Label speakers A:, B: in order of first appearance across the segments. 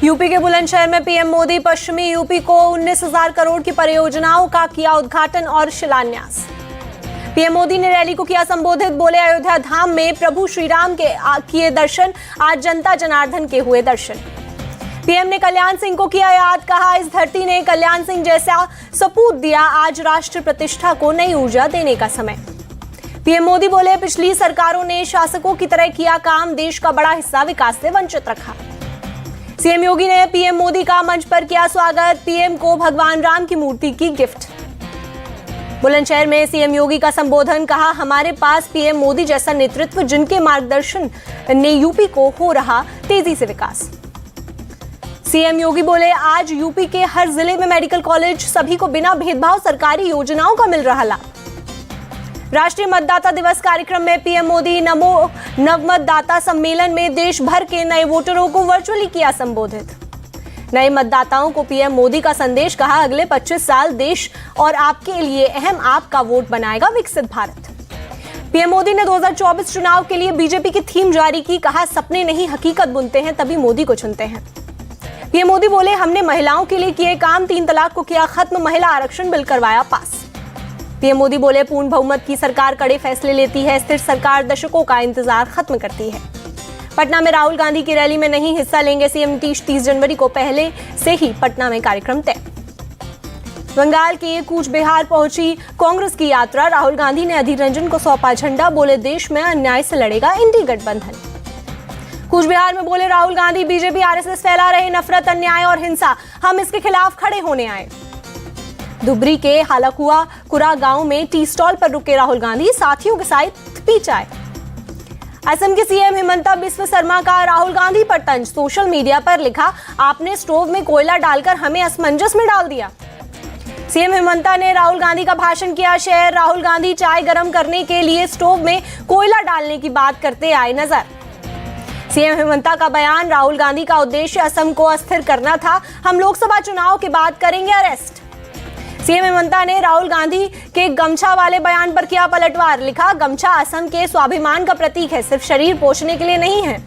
A: UP के बुलंदशहर में PM Modi पश्चिमी यूपी को 19,000 करोड़ की परियोजनाओं का किया उद्घाटन और शिलान्यास। पीएम मोदी ने रैली को किया संबोधित, बोले अयोध्या धाम में प्रभु श्री राम के किए दर्शन, आज जनता जनार्दन के हुए दर्शन। पीएम ने कल्याण सिंह को किया याद, कहा इस धरती ने कल्याण सिंह जैसा सपूत दिया, आज राष्ट्र प्रतिष्ठा को नई ऊर्जा देने का समय। पीएम मोदी बोले पिछली सरकारों ने शासकों की तरह किया काम, देश का बड़ा हिस्सा विकास से वंचित रखा। सीएम योगी ने पीएम मोदी का मंच पर किया स्वागत, पीएम को भगवान राम की मूर्ति की गिफ्ट। बुलंदशहर में सीएम योगी का संबोधन, कहा हमारे पास पीएम मोदी जैसा नेतृत्व, जिनके मार्गदर्शन ने यूपी को हो रहा तेजी से विकास। सीएम योगी बोले आज यूपी के हर जिले में मेडिकल कॉलेज, सभी को बिना भेदभाव सरकारी योजनाओं का मिल रहा लाभ। राष्ट्रीय मतदाता दिवस कार्यक्रम में पीएम मोदी नमो नवमतदाता सम्मेलन में देश भर के नए वोटरों को वर्चुअली किया संबोधित। नए मतदाताओं को पीएम मोदी का संदेश, कहा अगले 25 साल देश और आपके लिए अहम, आपका वोट बनाएगा विकसित भारत। पीएम मोदी ने 2024 चुनाव के लिए बीजेपी की थीम जारी की, कहा सपने नहीं हकीकत बुनते हैं तभी मोदी को चुनते हैं। पीएम मोदी बोले हमने महिलाओं के लिए किए काम, 3 तलाक को किया खत्म, महिला आरक्षण बिल करवाया पास। पीएम मोदी बोले पूर्ण बहुमत की सरकार कड़े फैसले लेती है, स्थिर सरकार दशकों का इंतजार खत्म करती है। पटना में राहुल गांधी की रैली में नहीं हिस्सा लेंगे सीएम नीतीश, 30 जनवरी को पहले से ही पटना में कार्यक्रम तय। बंगाल के कूच बिहार पहुंची कांग्रेस की यात्रा, राहुल गांधी ने अधीर रंजन को सौंपा झंडा, बोले देश में अन्याय से लड़ेगा इंडी गठबंधन। कूच बिहार में बोले राहुल गांधी बीजेपी आरएसएस फैला रहे नफरत, अन्याय और हिंसा, हम इसके खिलाफ खड़े होने आए। धुबरी के हालाकुआ गांव में टी स्टॉल पर रुके राहुल गांधी, साथियों के साथ पी चाय। असम के सीएम हिमंता बिस्वा शर्मा का राहुल गांधी पर तंज, सोशल मीडिया पर लिखा आपने स्टोव में कोयला डालकर हमें असमंजस में डाल दिया। सीएम हिमंता ने राहुल गांधी का भाषण किया शेयर, राहुल गांधी चाय गर्म करने के लिए स्टोव में कोयला डालने की बात करते आए नजर। सीएम हिमंता का बयान, राहुल गांधी का उद्देश्य असम को अस्थिर करना था, हम लोकसभा चुनाव के बाद करेंगे अरेस्ट। सीएम हिमंता ने राहुल गांधी के गमछा वाले बयान पर किया पलटवार, लिखा गमछा असम के स्वाभिमान का प्रतीक है, सिर्फ शरीर पोंछने के लिए नहीं है।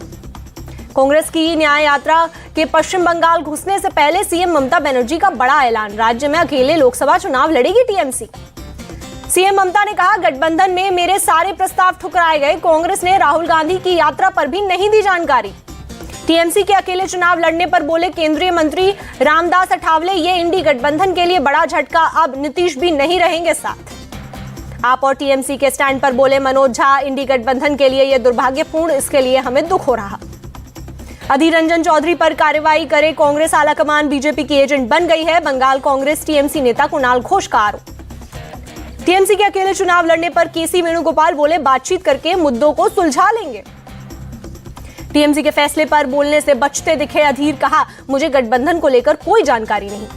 A: कांग्रेस की न्याय यात्रा के पश्चिम बंगाल घुसने से पहले सीएम ममता बनर्जी का बड़ा ऐलान, राज्य में अकेले लोकसभा चुनाव लड़ेगी टीएमसी। सीएम ममता ने कहा गठबंधन में मेरे सारे प्रस्ताव ठुकराए गए, कांग्रेस ने राहुल गांधी की यात्रा पर भी नहीं दी जानकारी। टीएमसी के अकेले चुनाव लड़ने पर बोले केंद्रीय मंत्री रामदास अठावले, ये इंडी गठबंधन के लिए बड़ा झटका, अब नीतीश भी नहीं रहेंगे साथ। आप और टीएमसी के स्टैंड पर बोले मनोज झा, इंडी गठबंधन के लिए यह दुर्भाग्यपूर्ण, इसके लिए हमें दुख हो रहा। अधीर रंजन चौधरी पर कार्रवाई करे कांग्रेस आलाकमान, बीजेपी की एजेंट बन गई है, बंगाल कांग्रेस टीएमसी नेता कुणाल घोष का आरोप। टीएमसी के अकेले चुनाव लड़ने पर केसी वेणुगोपाल बोले बातचीत करके मुद्दों को सुलझा लेंगे। टीएमसी के फैसले पर बोलने से बचते दिखे अधीर, कहा मुझे गठबंधन को लेकर कोई जानकारी नहीं।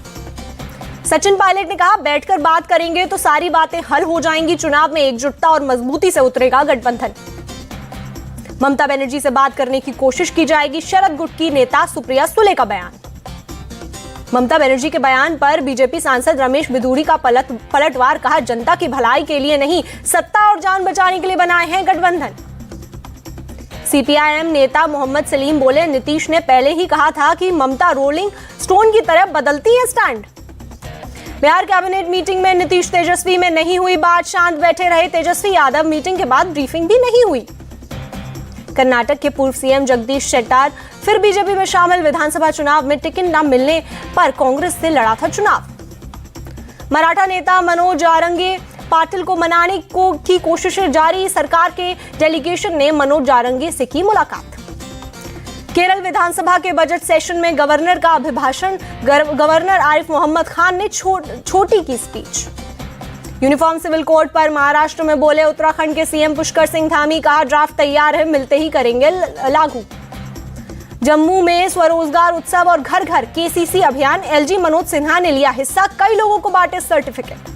A: सचिन पायलट ने कहा बैठकर बात करेंगे तो सारी बातें हल हो जाएंगी, चुनाव में एकजुटता और मजबूती से उतरेगा गठबंधन। ममता बनर्जी से बात करने की कोशिश की जाएगी, शरद गुट की नेता सुप्रिया सुले का बयान। ममता बनर्जी के बयान पर बीजेपी सांसद रमेश बिधूड़ी का पलटवार, कहा जनता की भलाई के लिए नहीं, सत्ता और जान बचाने के लिए बनाए हैं गठबंधन। सीपीआईएम नेता मोहम्मद सलीम बोले नीतीश ने पहले ही कहा था कि ममता रोलिंग स्टोन की तरह बदलती है स्टैंड। बिहार कैबिनेट मीटिंग में नीतीश तेजस्वी में नहीं हुई बात, शांत बैठे रहे तेजस्वी यादव, मीटिंग के बाद ब्रीफिंग भी नहीं हुई। कर्नाटक के पूर्व सीएम जगदीश शेट्टार फिर बीजेपी में शामिल, विधानसभा चुनाव में टिकट न मिलने पर कांग्रेस से लड़ा था चुनाव। मराठा नेता मनोज जारंगे पाटिल को मनाने की कोशिशें जारी, सरकार के डेलीगेशन ने मनोज जारंगे से की मुलाकात। केरल विधानसभा के बजट सेशन में गवर्नर का अभिभाषण, गवर्नर आरिफ मोहम्मद खान ने छोटी की स्पीच। यूनिफॉर्म सिविल कोड पर महाराष्ट्र में बोले उत्तराखंड के सीएम पुष्कर सिंह धामी, कहा ड्राफ्ट तैयार है, मिलते ही करेंगे लागू। जम्मू में स्वरोजगार उत्सव और घर घर केसीसी अभियान, एलजी मनोज सिन्हा ने लिया हिस्सा, कई लोगों को बांटे सर्टिफिकेट।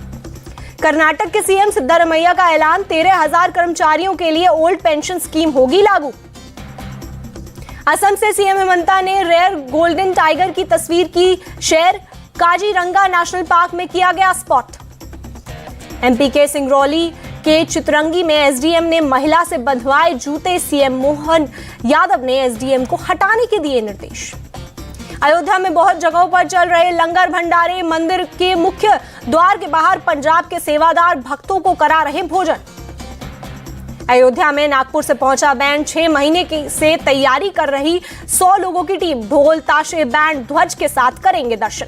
A: कर्नाटक के सीएम सिद्धारमैया का ऐलान, 13,000 कर्मचारियों के लिए ओल्ड पेंशन स्कीम होगी लागू। असम से सीएम हिमंता ने रेयर गोल्डन टाइगर की तस्वीर की शेयर, काजीरंगा नेशनल पार्क में किया गया स्पॉट। एमपी के सिंगरौली के चितरंगी में एसडीएम ने महिला से बंधवाए जूते, सीएम मोहन यादव ने एसडीएम को हटाने के दिए निर्देश। अयोध्या में बहुत जगहों पर चल रहे लंगर भंडारे, मंदिर के मुख्य द्वार के बाहर पंजाब के सेवादार भक्तों को करा रहे भोजन। अयोध्या में नागपुर से पहुंचा बैंड, 6 महीने से तैयारी कर रही 100 लोगों की टीम ढोल, ताशे, बैंड, ध्वज के साथ करेंगे दर्शन।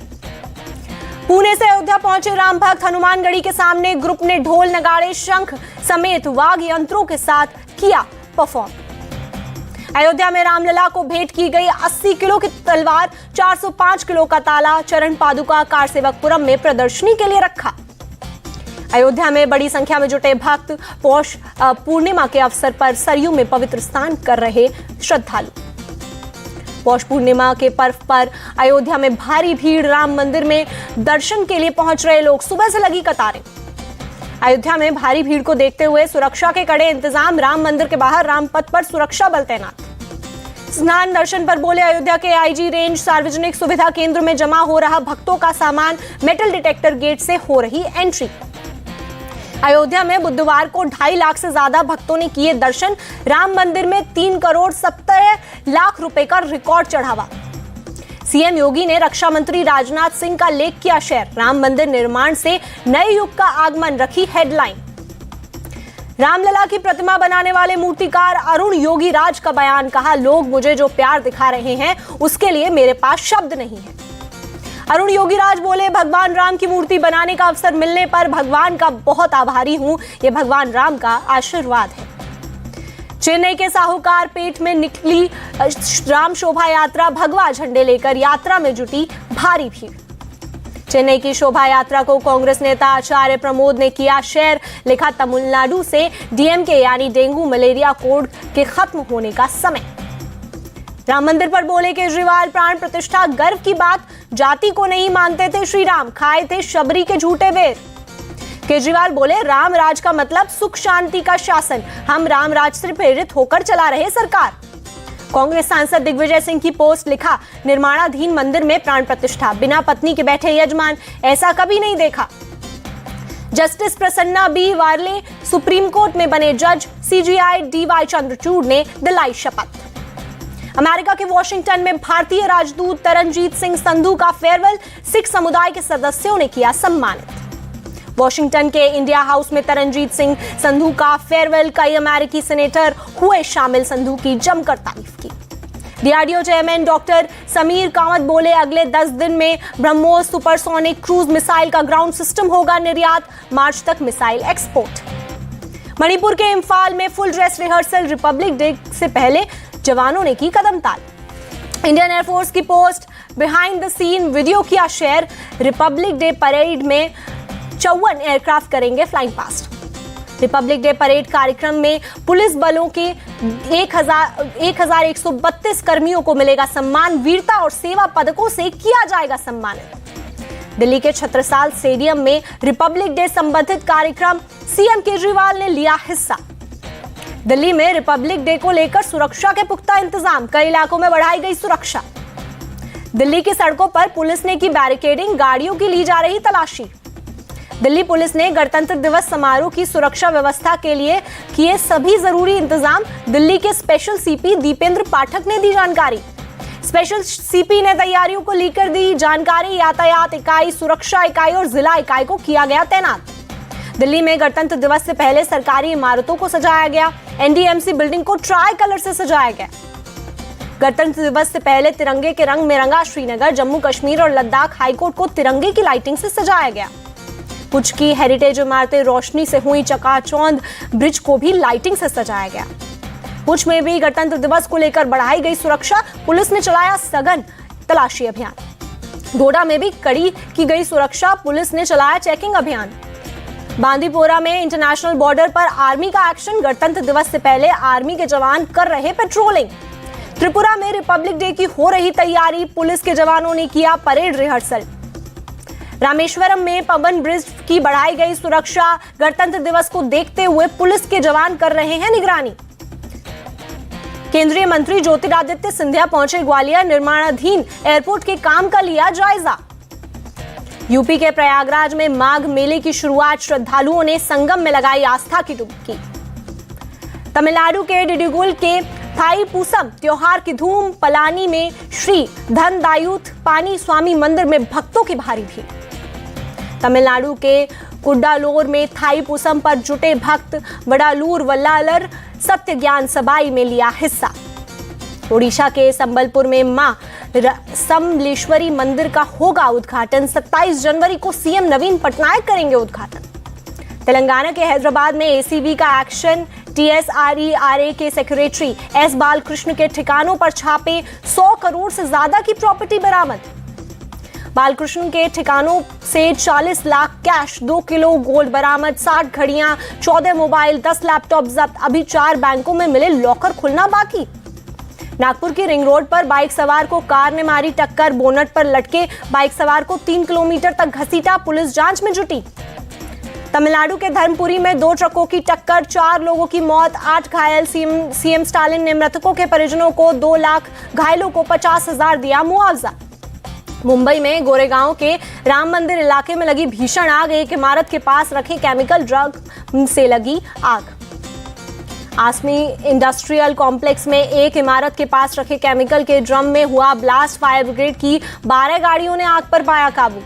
A: पुणे से अयोध्या पहुंचे राम भक्त हनुमानगढ़ी के सामने ग्रुप ने ढोल, नगाड़े, शंख समेत वाद्य यंत्रों के साथ किया परफॉर्म। अयोध्या में रामलला को भेंट की गई 80 किलो की तलवार, 405 किलो का ताला, चरण पादुका कारसेवकपुरम में प्रदर्शनी के लिए रखा। अयोध्या में बड़ी संख्या में जुटे भक्त पौष पूर्णिमा के अवसर पर सरयू में पवित्र स्नान कर रहे श्रद्धालु। पौष पूर्णिमा के पर्व पर अयोध्या में भारी भीड़, राम मंदिर में दर्शन के लिए पहुंच रहे लोग, सुबह से लगी कतारें। अयोध्या में भारी भीड़ को देखते हुए सुरक्षा के कड़े इंतजाम, राम मंदिर के बाहर रामपथ पर सुरक्षा बल तैनात। स्नान दर्शन पर बोले अयोध्या के आईजी रेंज, सार्वजनिक सुविधा केंद्र में जमा हो रहा भक्तों का सामान, मेटल डिटेक्टर गेट से हो रही एंट्री। अयोध्या में बुधवार को 2.5 लाख से ज्यादा भक्तों ने किए दर्शन। राम मंदिर में 3 करोड़ 70 लाख रुपए का रिकॉर्ड चढ़ावा। सीएम योगी ने रक्षा मंत्री राजनाथ सिंह का लेख किया शेयर, राम मंदिर निर्माण से नए युग का आगमन, रखी हेडलाइन। रामलला की प्रतिमा बनाने वाले मूर्तिकार अरुण योगीराज का बयान, कहा लोग मुझे जो प्यार दिखा रहे हैं उसके लिए मेरे पास शब्द नहीं है। अरुण योगीराज बोले भगवान राम की मूर्ति बनाने का अवसर मिलने पर भगवान का बहुत आभारी हूं, यह भगवान राम का आशीर्वाद है। चेन्नई के साहूकार पेट में निकली राम शोभा यात्रा, भगवा झंडे लेकर यात्रा में जुटी भारी भीड़। चेन्नई की शोभा यात्रा को कांग्रेस नेता आचार्य प्रमोद ने किया शेयर, लिखा तमिलनाडु से डीएमके यानी डेंगू मलेरिया कोड के खत्म होने का समय। राम मंदिर पर बोले केजरीवाल, प्राण प्रतिष्ठा गर्व की बात, जाति को नहीं मानते थे श्री राम, खाए थे शबरी के झूठे बेर। केजरीवाल बोले राम राज का मतलब सुख शांति का शासन, हम राम राज से प्रेरित होकर चला रहे सरकार। कांग्रेस सांसद दिग्विजय सिंह की पोस्ट, लिखा निर्माणाधीन मंदिर में प्राण प्रतिष्ठा, बिना पत्नी के बैठे यजमान, ऐसा कभी नहीं देखा। जस्टिस प्रसन्ना बी वार्ले सुप्रीम कोर्ट में बने जज, सीजीआई डीवाई चंद्रचूड़ ने दिलाई शपथ। अमेरिका के वॉशिंगटन में भारतीय राजदूत तरनजीत सिंह संधू का फेयरवेल, सिख समुदाय के सदस्यों ने किया सम्मानित। वॉशिंगटन के इंडिया हाउस में तरनजीत सिंह संधू का फेयरवेल, कई अमेरिकी सेनेटर हुए शामिल, संधू की जमकर तारीफ की। DRDO chairman doctor Sameer Kamat बोले अगले 10 दिन में ब्रह्मोस सुपरसोनिक क्रूज मिसाइल का ग्राउंड सिस्टम होगा निर्यात, मार्च तक मिसाइल एक्सपोर्ट। मणिपुर के इम्फाल में full dress rehearsal, republic day से पहले जवानों ने की कदम ताल। इंडियन एयरफोर्स की post behind the scene video किया शेयर, रिपब्लिक डे परेड में 54 एयरक्राफ्ट करेंगे flying past. Republic day parade कार्यक्रम में पुलिस बलों के 1132 कर्मियों को मिलेगा सम्मान, वीरता और सेवा पदकों से किया जाएगा सम्मानित। दिल्ली के छत्रसाल स्टेडियम में रिपब्लिक डे संबंधित कार्यक्रम, सीएम केजरीवाल ने लिया हिस्सा। दिल्ली में रिपब्लिक डे को लेकर सुरक्षा के पुख्ता इंतजाम, कई इलाकों में बढ़ाई गई सुरक्षा। दिल्ली की सड़कों पर पुलिस ने की बैरिकेडिंग, गाड़ियों की ली जा रही तलाशी। दिल्ली पुलिस ने गणतंत्र दिवस समारोह की सुरक्षा व्यवस्था के लिए किए सभी जरूरी इंतजाम, दिल्ली के स्पेशल सीपी दीपेंद्र पाठक ने दी जानकारी। स्पेशल सीपी ने तैयारियों को लेकर दी जानकारी, यातायात इकाई, सुरक्षा इकाई और जिला इकाई को किया गया तैनात। दिल्ली में गणतंत्र दिवस से पहले सरकारी इमारतों को सजाया गया, एनडीएमसी बिल्डिंग को ट्राई कलर से सजाया गया। गणतंत्र दिवस से पहले तिरंगे के रंग में रंगा श्रीनगर, जम्मू कश्मीर और लद्दाख हाईकोर्ट को तिरंगे की लाइटिंग से सजाया गया। पुंछ की हेरिटेज इमारतें रोशनी से हुई चकाचौंध, ब्रिज को भी लाइटिंग से सजाया गया। पुंछ में भी गणतंत्र दिवस को लेकर बढ़ाई गई सुरक्षा, पुलिस ने चलाया सघन तलाशी अभियान। डोडा में भी कड़ी की गई सुरक्षा, पुलिस ने चलाया चेकिंग अभियान। बांदीपोरा में इंटरनेशनल बॉर्डर पर आर्मी का एक्शन, गणतंत्र दिवस से पहले आर्मी के जवान कर रहे पेट्रोलिंग। त्रिपुरा में रिपब्लिक डे की हो रही तैयारी, पुलिस के जवानों ने किया परेड रिहर्सल। रामेश्वरम में पवन ब्रिज की बढ़ाई गई सुरक्षा, गणतंत्र दिवस को देखते हुए पुलिस के जवान कर रहे हैं निगरानी। केंद्रीय मंत्री ज्योतिरादित्य सिंधिया पहुंचे ग्वालियर, निर्माणाधीन एयरपोर्ट के काम का लिया जायजा। यूपी के प्रयागराज में माघ मेले की शुरुआत, श्रद्धालुओं ने संगम में लगाई आस्था की डुबकी। तमिलनाडु के डिडिगुल के थाई पूसम त्योहार की धूम, पलानी में श्री धनदायुथ पानी स्वामी मंदिर में भक्तों की भारी भीड़। तमिलनाडु के कुड्डालोर में थाई पूसम पर जुटे भक्त वडालूर वल्लालर सत्य ज्ञान सबाई में लिया हिस्सा। ओडिशा के संबलपुर में मां समलेश्वरी मंदिर का होगा उद्घाटन। 27 जनवरी को सीएम नवीन पटनायक करेंगे उद्घाटन। तेलंगाना के हैदराबाद में एसीबी का एक्शन। टीएसआरईआरए के सेक्रेटरी एस बालकृष्ण के ठिकानों पर छापे, 100 करोड़ से ज्यादा की प्रॉपर्टी बरामद। बालकृष्ण के ठिकानों से 40 लाख कैश, 2 किलो गोल्ड बरामद, 60 घड़ियां, 14 मोबाइल, 10 लैपटॉप जब्त। अभी 4 बैंकों में मिले लॉकर खुलना बाकी। नागपुर की रिंग रोड पर बाइक सवार को कार ने मारी टक्कर, बोनट पर लटके बाइक सवार को 3 किलोमीटर तक घसीटा, पुलिस जांच में जुटी। तमिलनाडु के धर्मपुरी में 2 ट्रकों की टक्कर, 4 लोगों की मौत, 8 घायल। सीएम स्टालिन ने मृतकों के परिजनों को 2 लाख, घायलों को 50,000 दिया मुआवजा। मुंबई में गोरेगांव के राम मंदिर इलाके में लगी भीषण आग, एक इमारत के पास रखे केमिकल ड्रग से लगी आग। आसमी इंडस्ट्रियल कॉम्प्लेक्स में एक इमारत के पास रखे केमिकल के ड्रम में हुआ ब्लास्ट। फायर ब्रिगेड की 12 गाड़ियों ने आग पर पाया काबू।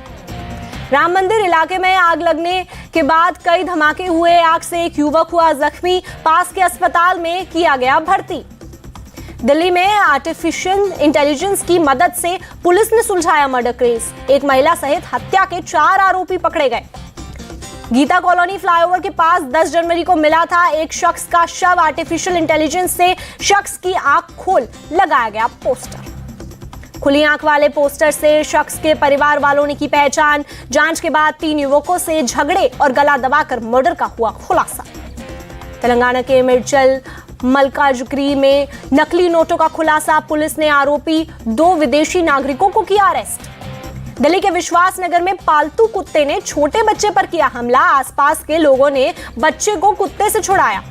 A: राम मंदिर इलाके में आग लगने के बाद कई धमाके हुए। आग से एक युवक हुआ जख्मी, पास के अस्पताल में किया गया भर्ती। दिल्ली में आर्टिफिशियल इंटेलिजेंस की मदद से पुलिस ने सुलझाया मर्डर केस। एक महिला सहित हत्या के 4 आरोपी पकड़े गए। गीता कॉलोनी फ्लाईओवर के पास 10 जनवरी को मिला था एक शख्स का शव। आर्टिफिशियल इंटेलिजेंस से शख्स की आंख खोल लगाया गया पोस्टर। खुली आंख वाले पोस्टर से शख्स के परिवार वालों ने की पहचान। जांच के बाद 3 युवकों से झगड़े और गला दबाकर मर्डर का हुआ खुलासा। तेलंगाना के मिर्चल मल्काजुगिरी में नकली नोटों का खुलासा। पुलिस ने आरोपी 2 विदेशी नागरिकों को किया अरेस्ट। दिल्ली के विश्वास नगर में पालतू कुत्ते ने छोटे बच्चे पर किया हमला। आसपास के लोगों ने बच्चे को कुत्ते से छुड़ाया।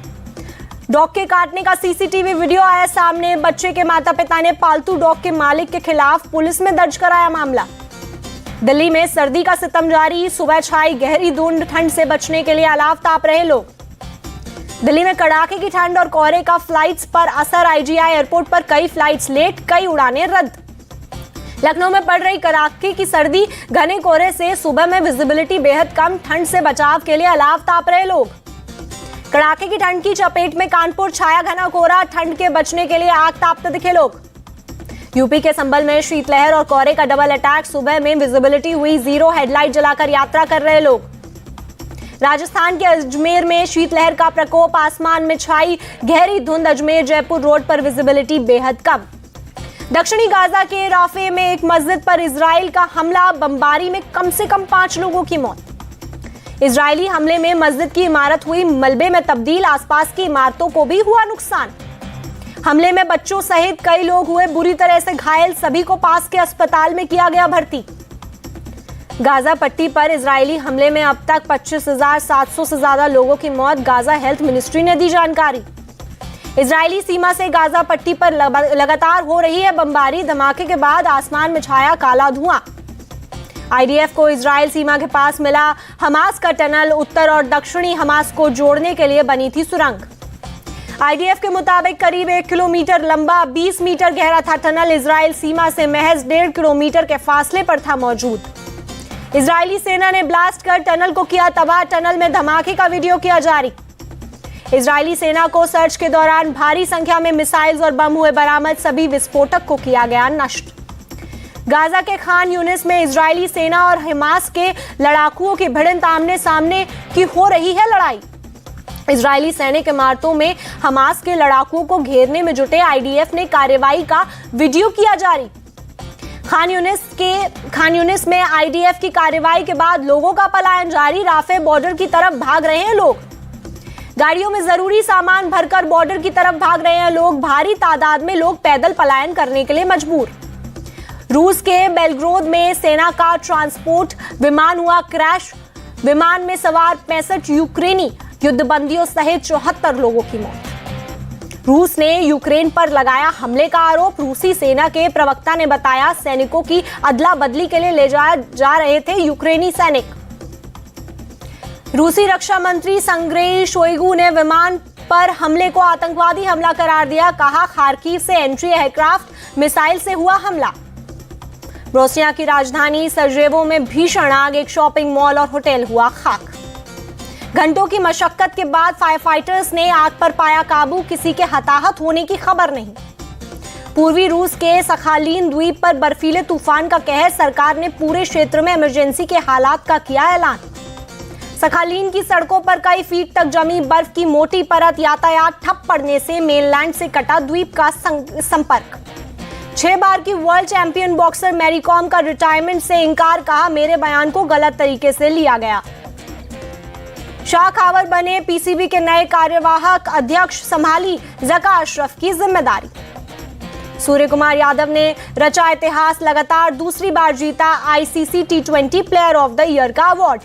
A: डॉग के काटने का सीसीटीवी वीडियो आया सामने। बच्चे के माता पिता ने पालतू डॉग के मालिक के खिलाफ पुलिस में दर्ज कराया मामला। दिल्ली में सर्दी का सितम जारी। सुबह छाई गहरी धुंध, ठंड से बचने के लिए अलाव ताप रहे लोग। दिल्ली में कड़ाके की ठंड और कोहरे का फ्लाइट्स पर असर। आईजीआई एयरपोर्ट पर कई फ्लाइट्स लेट, कई उड़ानें रद्द। लखनऊ में पड़ रही कड़ाके की सर्दी, घने कोहरे से सुबह में विजिबिलिटी बेहद कम, ठंड से बचाव के लिए अलाव ताप रहे लोग। कड़ाके की ठंड की चपेट में कानपुर, छाया घना कोहरा, ठंड के बचने के लिए आग तापते दिखे लोग। यूपी के संभल में शीतलहर और कोहरे का डबल अटैक, सुबह में विजिबिलिटी हुई 0, हेडलाइट जलाकर यात्रा कर रहे लोग। राजस्थान के अजमेर में शीतलहर का प्रकोप, आसमान में छाई गहरी धुंध, अजमेर जयपुर रोड पर विजिबिलिटी बेहद कम। दक्षिणी गाजा के राफे में एक मस्जिद पर इजराइल का हमला, बमबारी में कम से कम 5 लोगों की मौत। इजरायली हमले में मस्जिद की इमारत हुई मलबे में तब्दील, आसपास की इमारतों को भी हुआ नुकसान। हमले में बच्चों सहित कई लोग हुए बुरी तरह से घायल, सभी को पास के अस्पताल में किया गया भर्ती। गाजा पट्टी पर इजरायली हमले में अब तक 25,700 से ज्यादा लोगों की मौत, गाजा हेल्थ मिनिस्ट्री ने दी जानकारी। इजरायली सीमा से गाजा पट्टी पर लगातार हो रही है बमबारी, धमाके के बाद आसमान में छाया काला धुआं। आईडीएफ को इजराइल सीमा के पास मिला हमास का टनल, उत्तर और दक्षिणी हमास को जोड़ने के लिए बनी थी सुरंग। आईडीएफ के मुताबिक करीब 1 किलोमीटर लंबा, 20 मीटर गहरा था टनल। इजराइल सीमा से महज 1.5 किलोमीटर के फासले पर था मौजूद। इजरायली सेना ने ब्लास्ट कर टनल को किया तबाह, टनल में धमाके का वीडियो किया जारी। इजरायली सेना को सर्च के दौरान भारी संख्या में मिसाइल्स और बम हुए बरामद, सभी विस्फोटक को किया गया नष्ट। गाजा के खान यूनिस में इजरायली सेना और हमास के लड़ाकुओं की भिड़ंत, आमने सामने की हो रही है लड़ाई। इजरायली सैनिक इमारतों में हमास के लड़ाकुओं को घेरने में जुटे, आईडीएफ ने कार्रवाई का वीडियो किया जारी। खान यूनिस में आईडीएफ की कार्रवाई के बाद लोगों का पलायन जारी, राफे बॉर्डर की तरफ भाग रहे हैं लोग। गाड़ियों में जरूरी सामान भरकर बॉर्डर की तरफ भाग रहे हैं लोग। भारी तादाद में लोग पैदल पलायन करने के लिए मजबूर। रूस के बेलग्रोद में सेना का ट्रांसपोर्ट विमान हुआ क्रैश, विमान में सवार 65 यूक्रेनी युद्धबंदियों सहित 74 लोगों की मौत। रूस ने यूक्रेन पर लगाया हमले का आरोप, रूसी सेना के प्रवक्ता ने बताया सैनिकों की अदला बदली के लिए ले जाया जा रहे थे यूक्रेनी सैनिक। रूसी रक्षा मंत्री संग्रेई शोइगु ने विमान पर हमले को आतंकवादी हमला करार दिया, कहा खार्किव से एंट्री एयरक्राफ्ट मिसाइल से हुआ हमला। बोस्निया की राजधानी सराजेवो में भीषण आग, एक शॉपिंग मॉल और होटल हुआ खाक। घंटों की मशक्कत के बाद फायर फाइटर्स ने आग पर पाया काबू, किसी के हताहत होने की खबर नहीं। पूर्वी रूस के सखालिन द्वीप पर बर्फीले तूफान का कहर, सरकार ने पूरे क्षेत्र में इमरजेंसी के हालात का किया ऐलान। सखालिन की सड़कों पर कई फीट तक जमी बर्फ की मोटी परत, यातायात ठप पड़ने से मेनलैंड से कटा द्वीप का संपर्क। 6 बार की world champion boxer Mary Kom का रिटायरमेंट से इंकार, कहा मेरे बयान को गलत तरीके से लिया गया। शाह खावर बने पीसीबी के नए कार्यवाहक अध्यक्ष, संभाली ज़का अशरफ की जिम्मेदारी। सूर्य कुमार यादव ने रचा इतिहास, लगातार दूसरी बार जीता ICC T20 player of the year का अवार्ड।